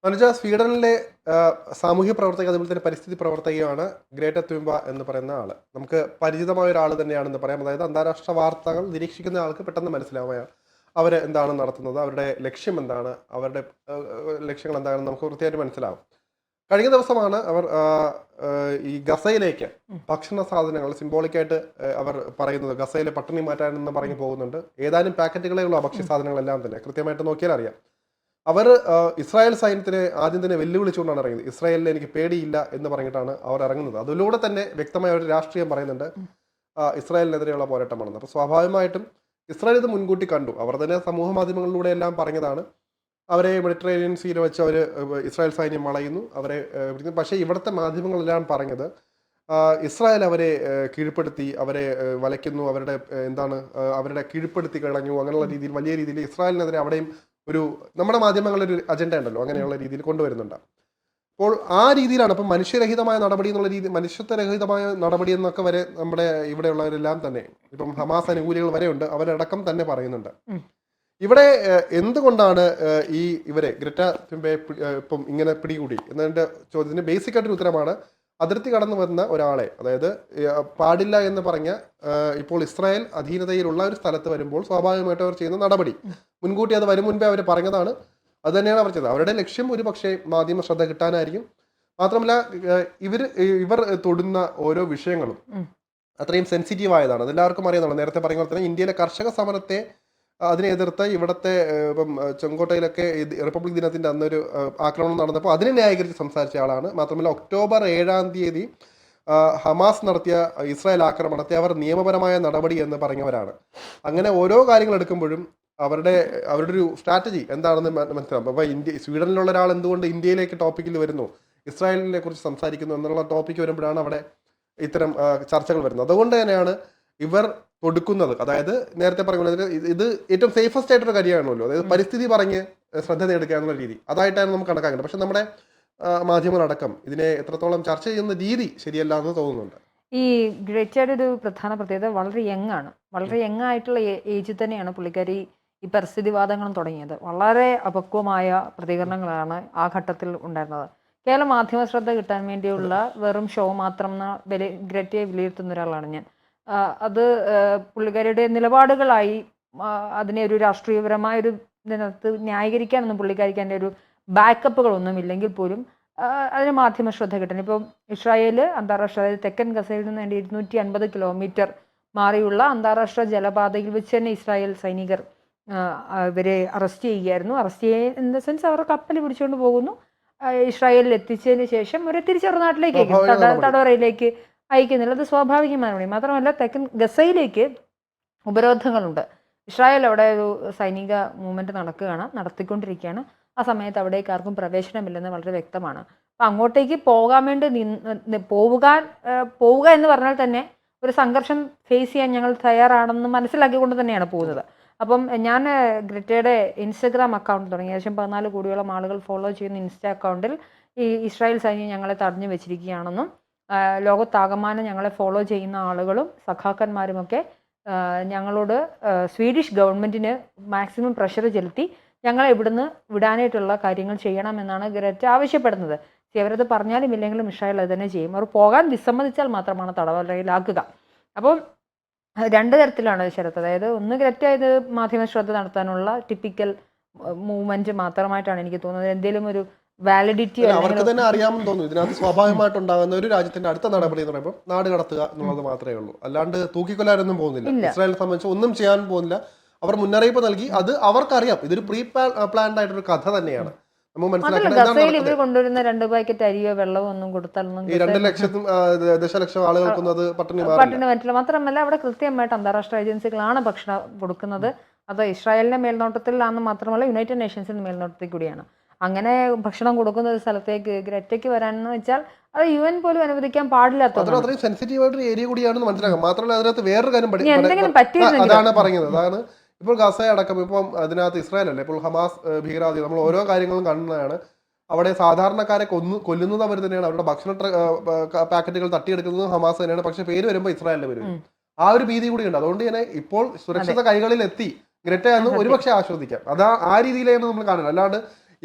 അനുജ സ്വീഡനിലെ സാമൂഹ്യ പ്രവർത്തക അതുപോലെ തന്നെ പരിസ്ഥിതി പ്രവർത്തകയാണ് ഗ്രേറ്റ തുംബ എന്ന് പറയുന്ന ആള്. നമുക്ക് പരിചിതമായ ഒരാൾ തന്നെയാണെന്ന് പറയാം. അതായത് അന്താരാഷ്ട്ര വാർത്തകൾ നിരീക്ഷിക്കുന്ന ആൾക്ക് പെട്ടെന്ന് മനസ്സിലാവുക അവർ എന്താണ് നടത്തുന്നത്, അവരുടെ ലക്ഷ്യം എന്താണ്, അവരുടെ ലക്ഷ്യങ്ങൾ എന്താണെന്ന് നമുക്ക് വൃത്തിയായിട്ട് മനസ്സിലാവും. കഴിഞ്ഞ ദിവസമാണ് അവർ ഈ ഗസയിലേക്ക് ഭക്ഷണ സാധനങ്ങൾ സിംബോളിക്കായിട്ട് അവർ പറയുന്നത്. ഗസയിലെ പട്ടിണി മാറ്റാനെന്ന് പറഞ്ഞു പോകുന്നുണ്ട്. ഏതാനും പാക്കറ്റുകളേ ഉള്ളൂ ആ ഭക്ഷ്യ സാധനങ്ങളെല്ലാം തന്നെ. കൃത്യമായിട്ട് നോക്കിയാൽ അറിയാം. അവർ ഇസ്രായേൽ സൈന്യത്തിനെ ആദ്യം തന്നെ വെല്ലുവിളിച്ചുകൊണ്ടാണ് ഇറങ്ങുന്നത്. ഇസ്രായേലിൽ എനിക്ക് പേടിയില്ല എന്ന് പറഞ്ഞിട്ടാണ് അവർ ഇറങ്ങുന്നത്. അതിലൂടെ തന്നെ വ്യക്തമായ ഒരു രാഷ്ട്രീയം പറയുന്നുണ്ട്, ഇസ്രായേലിനെതിരെയുള്ള പോരാട്ടമാണെന്ന്. അപ്പോൾ സ്വാഭാവികമായിട്ടും ഇസ്രായേൽ ഇത് മുൻകൂട്ടി കണ്ടു. അവർ തന്നെ സമൂഹ മാധ്യമങ്ങളിലൂടെ എല്ലാം പറഞ്ഞതാണ്. അവരെ മെഡിറ്ററേനിയൻ സീയിൽ വെച്ച് അവർ ഇസ്രായേൽ സൈന്യം വളയുന്നു അവരെ. പക്ഷേ ഇവിടുത്തെ മാധ്യമങ്ങളെല്ലാം പറഞ്ഞത് ഇസ്രായേൽ അവരെ കീഴ്പ്പെടുത്തി, അവരെ വലയ്ക്കുന്നു, അവരുടെ അവരുടെ കീഴ്പ്പെടുത്തി കളഞ്ഞു, അങ്ങനെയുള്ള രീതിയിൽ വലിയ രീതിയിൽ ഇസ്രായേലിനെതിരെ അവിടെയും ഒരു നമ്മുടെ മാധ്യമങ്ങളൊരു അജണ്ട ഉണ്ടല്ലോ, അങ്ങനെയുള്ള രീതിയിൽ കൊണ്ടുവരുന്നുണ്ട്. അപ്പോൾ ആ രീതിയിലാണ് അപ്പം മനുഷ്യരഹിതമായ നടപടി എന്നുള്ള രീതി, മനുഷ്യത്വരഹിതമായ നടപടി എന്നൊക്കെ വരെ നമ്മുടെ ഇവിടെയുള്ളവരെല്ലാം തന്നെ, ഇപ്പം ഹമാസ് അനുകൂലികൾ വരെ ഉണ്ട്, അവരടക്കം തന്നെ പറയുന്നുണ്ട്. ഇവിടെ എന്തുകൊണ്ടാണ് ഇവരെ ഗ്രറ്റ തുംബയെ ഇപ്പം ഇങ്ങനെ പിടികൂടി എന്നതിൻ്റെ ചോദ്യത്തിന് ബേസിക് ആയിട്ടൊരു ഉത്തരമാണ്, അതിർത്തി കടന്നു വന്ന ഒരാളെ, അതായത് പാടില്ല എന്ന് പറഞ്ഞ ഇപ്പോൾ ഇസ്രായേൽ അധീനതയിലുള്ള ഒരു സ്ഥലത്ത് വരുമ്പോൾ സ്വാഭാവികമായിട്ട് അവർ ചെയ്യുന്ന നടപടി മുൻകൂട്ടി അത് വരും മുൻപേ അവർ പറഞ്ഞതാണ്. അത് തന്നെയാണ് അവർ ചെയ്തത്. അവരുടെ ലക്ഷ്യം ഒരു പക്ഷേ മാധ്യമ ശ്രദ്ധ കിട്ടാനായിരിക്കും. മാത്രമല്ല ഇവർ തൊടുന്ന ഓരോ വിഷയങ്ങളും അത്രയും സെൻസിറ്റീവ് ആയതാണ്. അതെല്ലാവർക്കും അറിയാവുന്നതാണ്. നേരത്തെ പറഞ്ഞ പോലെ തന്നെ ഇന്ത്യയിലെ കർഷക സമരത്തെ അതിനെ എതിർത്ത് ഇവിടുത്തെ ഇപ്പം ചെങ്കോട്ടയിലൊക്കെ റിപ്പബ്ലിക് ദിനത്തിൻ്റെ അന്നൊരു ആക്രമണം നടന്നപ്പോൾ അതിനെ ന്യായീകരിച്ച് സംസാരിച്ച ആളാണ്. മാത്രമല്ല ഒക്ടോബർ 7 ഹമാസ് നടത്തിയ ഇസ്രായേൽ ആക്രമണത്തെ അവർ നിയമപരമായ നടപടി എന്ന് പറഞ്ഞവരാണ്. അങ്ങനെ ഓരോ കാര്യങ്ങൾ എടുക്കുമ്പോഴും അവരുടെ ഒരു സ്ട്രാറ്റജി എന്താണെന്ന് മനസ്സിലാവും. അപ്പോൾ സ്വീഡനിലുള്ള ഒരാൾ എന്തുകൊണ്ട് ഇന്ത്യയിലേക്ക് ടോപ്പിക്കിൽ വരുന്നു, ഇസ്രായേലിനെ കുറിച്ച് സംസാരിക്കുന്നു എന്നുള്ള ടോപ്പിക്ക് വരുമ്പോഴാണ് അവിടെ ഇത്തരം ചർച്ചകൾ വരുന്നത്. അതുകൊണ്ട് തന്നെയാണ് ഇവർ കൊടുക്കുന്നത്. അതായത് നേരത്തെ പറഞ്ഞ ഇത് ഏറ്റവും സേഫസ്റ്റ് ആയിട്ടൊരു കാര്യമാണല്ലോ, അതായത് പരിസ്ഥിതി പറഞ്ഞ് ശ്രദ്ധ നേടുക എന്നുള്ള രീതി, അതായിട്ടാണ് നമുക്ക് കണക്കാക്കുന്നത്. പക്ഷെ നമ്മുടെ മാധ്യമങ്ങളടക്കം ഇതിനെ എത്രത്തോളം ചർച്ച ചെയ്യുന്ന രീതി ശരിയല്ല എന്ന് തോന്നുന്നുണ്ട്. ഈ ഗ്രേറ്റയുടെ ഒരു പ്രധാന പ്രത്യേകത വളരെ യങ് ആണ്. വളരെ യങ് ആയിട്ടുള്ള ഏജിൽ തന്നെയാണ് പുള്ളിക്കാരി ഈ പരിസ്ഥിതിവാദങ്ങളും തുടങ്ങിയത്. വളരെ അപക്വമായ പ്രതികരണങ്ങളാണ് ആ ഘട്ടത്തിൽ ഉണ്ടായിരുന്നത്. കേവലം മാധ്യമ ശ്രദ്ധ കിട്ടാൻ വേണ്ടിയുള്ള വെറും ഷോ മാത്രം ഗ്രേറ്റയെ വിലയിരുത്തുന്ന ഒരാളാണ് ഞാൻ. അത് പുള്ളിക്കാരിയുടെ നിലപാടുകളായി അതിനെ ഒരു രാഷ്ട്രീയപരമായ ഒരു ഇതിനകത്ത് ന്യായീകരിക്കാനൊന്നും പുള്ളിക്കാരിക്ക് അതിൻ്റെ ഒരു ബാക്കപ്പുകളൊന്നും ഇല്ലെങ്കിൽ പോലും അതിന് മാധ്യമ ശ്രദ്ധ കിട്ടാൻ. ഇപ്പം ഇസ്രായേൽ അന്താരാഷ്ട്ര, അതായത് തെക്കൻ ഗസയിൽ നിന്ന് 250 കിലോമീറ്റർ മാറിയുള്ള അന്താരാഷ്ട്ര ജലപാതയിൽ വെച്ച് തന്നെ ഇസ്രായേൽ സൈനികർ ഇവരെ അറസ്റ്റ് ചെയ്യുകയായിരുന്നു. അറസ്റ്റ് ചെയ്യുക ഇൻ ദ സെൻസ് അവർ കപ്പൽ പിടിച്ചുകൊണ്ട് പോകുന്നു, ഇസ്രായേലിൽ എത്തിച്ചതിന് ശേഷം ഒരു തിരിച്ചൊരു നാട്ടിലേക്ക് തടവറയിലേക്ക് അയക്കുന്നില്ല. അത് സ്വാഭാവികമായ. മാത്രമല്ല തെക്കൻ ഗസയിലേക്ക് ഉപരോധങ്ങളുണ്ട്. ഇസ്രായേൽ അവിടെ ഒരു സൈനിക മൂവ്മെൻറ്റ് നടത്തിക്കൊണ്ടിരിക്കുകയാണ്. ആ സമയത്ത് അവിടേക്ക് ആർക്കും പ്രവേശനമില്ലെന്ന് വളരെ വ്യക്തമാണ്. അപ്പം അങ്ങോട്ടേക്ക് പോകാൻ വേണ്ടി പോവുക എന്ന് പറഞ്ഞാൽ തന്നെ ഒരു സംഘർഷം ഫേസ് ചെയ്യാൻ ഞങ്ങൾ തയ്യാറാണെന്ന് മനസ്സിലാക്കിക്കൊണ്ട് തന്നെയാണ് പോകുന്നത്. അപ്പം ഞാൻ ഗ്രേറ്റയുടെ ഇൻസ്റ്റഗ്രാം അക്കൗണ്ട് തുടങ്ങി. ഏകദേശം 14 കോടിയോളം ആളുകൾ ഫോളോ ചെയ്യുന്ന ഇൻസ്റ്റ അക്കൗണ്ടിൽ ഈ ഇസ്രായേൽ സൈന്യം ഞങ്ങളെ തടഞ്ഞു വെച്ചിരിക്കുകയാണെന്നും ലോകത്താകമാനം ഞങ്ങളെ ഫോളോ ചെയ്യുന്ന ആളുകളും സഖാക്കന്മാരുമൊക്കെ ഞങ്ങളോട് സ്വീഡിഷ് ഗവൺമെൻറ്റിന് മാക്സിമം പ്രഷർ ചെലുത്തി ഞങ്ങളെ ഇവിടുന്ന് വിടാനായിട്ടുള്ള കാര്യങ്ങൾ ചെയ്യണമെന്നാണ് ഗ്രേറ്റ ആവശ്യപ്പെടുന്നത്. അവരത് പറഞ്ഞാലും ഇല്ലെങ്കിലും ഇസ്രായേൽ അത് തന്നെ ചെയ്യും. അവർ പോകാൻ വിസമ്മതിച്ചാൽ മാത്രമാണ് തടവറയിലാക്കുക. അപ്പം 2 തരത്തിലാണ് ശരത്ത്. അതായത് ഒന്ന് ഗ്രേറ്റ ഇത് മാധ്യമ ശ്രദ്ധ നടത്താനുള്ള ടിപ്പിക്കൽ മൂവ്മെന്റ് മാത്രമായിട്ടാണ് എനിക്ക് തോന്നുന്നത്. എന്തെങ്കിലും ഒരു വാലിഡിറ്റി അവർക്ക് തന്നെ അറിയാമെന്ന് തോന്നുന്നു. ഇതിനകത്ത് സ്വാഭാവികമായിട്ടുണ്ടാകുന്ന ഒരു രാജ്യത്തിന്റെ അടുത്ത നടപടി എന്ന് പറയുമ്പോൾ നാട് കടത്തുക എന്നുള്ളത് മാത്രമേ ഉള്ളൂ. അല്ലാണ്ട് തൂക്കിക്കൊല്ലാനൊന്നും പോകുന്നില്ല. ഇസ്രായേലിനെ സംബന്ധിച്ച് ഒന്നും ചെയ്യാൻ പോകുന്നില്ല. അവർ മുന്നറിയിപ്പ് നൽകി. അത് അവർക്കറിയാം. ഇതൊരു പ്രീ പ്ലാൻഡ് ആയിട്ടൊരു കഥ തന്നെയാണ്. ഇവർ കൊണ്ടുവരുന്ന 2 പാക്കറ്റ് അരിയോ വെള്ളമോ ഒന്നും കൊടുത്താലൊന്നും 2 ദശലക്ഷം ആളുകൾക്കൊന്നും അത് പട്ടിണി പറ്റില്ല. മാത്രമല്ല അവിടെ കൃത്യമായിട്ട് അന്താരാഷ്ട്ര ഏജൻസികളാണ് ഭക്ഷണം കൊടുക്കുന്നത്. അത് ഇസ്രായേലിന്റെ മേൽനോട്ടത്തിലാണെന്ന് മാത്രമല്ല യുണൈറ്റഡ് നേഷൻസിന്റെ മേൽനോട്ടത്തിൽ കൂടിയാണ്. അങ്ങനെ ഭക്ഷണം കൊടുക്കുന്ന ഒരു സ്ഥലത്തേക്ക് ഗ്രേറ്റയ്ക്ക് വരാനെന്ന് വെച്ചാൽ അത് UN പോലും അനുവദിക്കാൻ പാടില്ലാത്ത സെൻസിറ്റീവ് ആയിട്ടൊരു ഏരിയ കൂടിയാണെന്ന് മനസ്സിലാക്കാം. മാത്രമല്ല അതിനകത്ത് വേറൊരു കാര്യം അതാണ് പറയുന്നത്. അതാണ് ഇപ്പോൾ ഗസ അടക്കം ഇപ്പം അതിനകത്ത് ഇസ്രായേൽ അല്ല, ഇപ്പോൾ ഹമാസ് ഭീകരവാദി, നമ്മൾ ഓരോ കാര്യങ്ങളും കാണുന്നതാണ്. അവിടെ സാധാരണക്കാരെ കൊല്ലുന്നത് അവർ തന്നെയാണ്. അവരുടെ ഭക്ഷണ പാക്കറ്റുകൾ തട്ടിയെടുക്കുന്നത് ഹമാസ് തന്നെയാണ്. പക്ഷെ പേര് വരുമ്പോൾ ഇസ്രായേലിന്റെ പേര് വരും. ആ ഒരു ഭീതി കൂടിയുണ്ട്. അതുകൊണ്ട് തന്നെ ഇപ്പോൾ സുരക്ഷിത കൈകളിൽ എത്തി ഗ്രേറ്റ എന്ന് ഒരുപക്ഷെ ആസ്വദിക്കാം. ആ രീതിയിലാണ് നമ്മൾ കാണുന്നത്. അല്ലാണ്ട്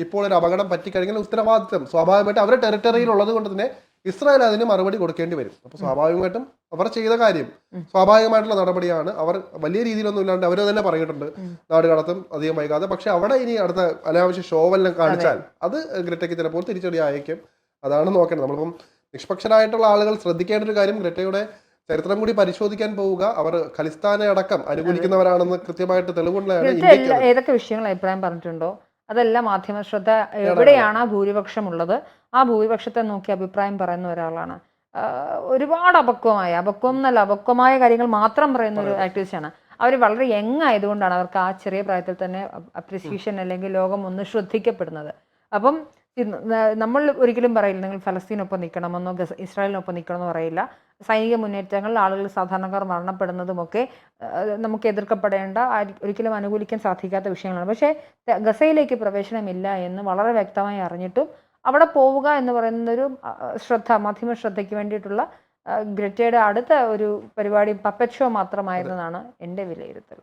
ഇപ്പോൾ ഒരു അപകടം പറ്റിക്കഴിഞ്ഞാൽ ഉത്തരവാദിത്വം സ്വാഭാവികമായിട്ട് അവരുടെ ടെറിട്ടറിയിൽ ഉള്ളത് കൊണ്ട് തന്നെ ഇസ്രായേൽ അതിന് മറുപടി കൊടുക്കേണ്ടി വരും. അപ്പോൾ സ്വാഭാവികമായിട്ടും അവർ ചെയ്ത കാര്യം സ്വാഭാവികമായിട്ടുള്ള നടപടിയാണ്. അവർ വലിയ രീതിയിലൊന്നും ഇല്ലാണ്ട് അവർ തന്നെ പറഞ്ഞിട്ടുണ്ട് നാട് കടത്തും അധികം വൈകാതെ. പക്ഷെ അവിടെ ഇനി അടുത്ത അനാവശ്യ ഷോവെല്ലാം കാണിച്ചാൽ അത് ഗ്രറ്റയ്ക്ക് ചിലപ്പോൾ തിരിച്ചടി അയക്കും. അതാണ് നോക്കേണ്ടത്. നമ്മളിപ്പം നിഷ്പക്ഷരായിട്ടുള്ള ആളുകൾ ശ്രദ്ധിക്കേണ്ട ഒരു കാര്യം, ഗ്രറ്റയുടെ ചരിത്രം കൂടി പരിശോധിക്കാൻ പോവുക. അവർ ഖലിസ്ഥാനെ അടക്കം അനുകൂലിക്കുന്നവരാണെന്ന് കൃത്യമായിട്ട് തെളിവുള്ളതാണ്. ഏതൊക്കെ വിഷയങ്ങൾ അഭിപ്രായം പറഞ്ഞിട്ടുണ്ടോ അതെല്ലാം മാധ്യമ ശ്രദ്ധ എവിടെയാണ് ഭൂരിപക്ഷം ഉള്ളത് ആ ഭൂരിപക്ഷത്തെ നോക്കി അഭിപ്രായം പറയുന്ന ഒരാളാണ്. ഒരുപാട് അപക്വമായ കാര്യങ്ങൾ മാത്രം പറയുന്ന ഒരു ആക്ടിവിസ്റ്റാണ്. അവർ വളരെ യങ് ആയതുകൊണ്ടാണ് അവർക്ക് ആ ചെറിയ പ്രായത്തിൽ തന്നെ അപ്രിസിയേഷൻ അല്ലെങ്കിൽ ലോകം ഒന്ന് ശ്രദ്ധിക്കപ്പെടുന്നത്. അപ്പം നമ്മൾ ഒരിക്കലും പറയില്ല നിങ്ങൾ ഫലസ്തീനൊപ്പം നിൽക്കണമെന്നോ ഇസ്രായേലിനൊപ്പം നിൽക്കണമെന്നോ പറയില്ല. സൈനിക മുന്നേറ്റങ്ങൾ ആളുകൾ സാധാരണക്കാർ മരണപ്പെടുന്നതുമൊക്കെ നമുക്ക് എതിർക്കപ്പെടേണ്ട ഒരിക്കലും അനുകൂലിക്കാൻ സാധിക്കാത്ത വിഷയങ്ങളാണ്. പക്ഷേ ഗസയിലേക്ക് പ്രവേശനമില്ല എന്ന് വളരെ വ്യക്തമായി അറിഞ്ഞിട്ടും അവിടെ പോവുക എന്ന് പറയുന്നതൊരു മാധ്യമ ശ്രദ്ധയ്ക്ക് വേണ്ടിയിട്ടുള്ള ഗ്രറ്റയുടെ അടുത്ത ഒരു പരിപാടി പപ്പറ്റ് ഷോ മാത്രമായിരുന്നതാണ് എൻ്റെ വിലയിരുത്തൽ.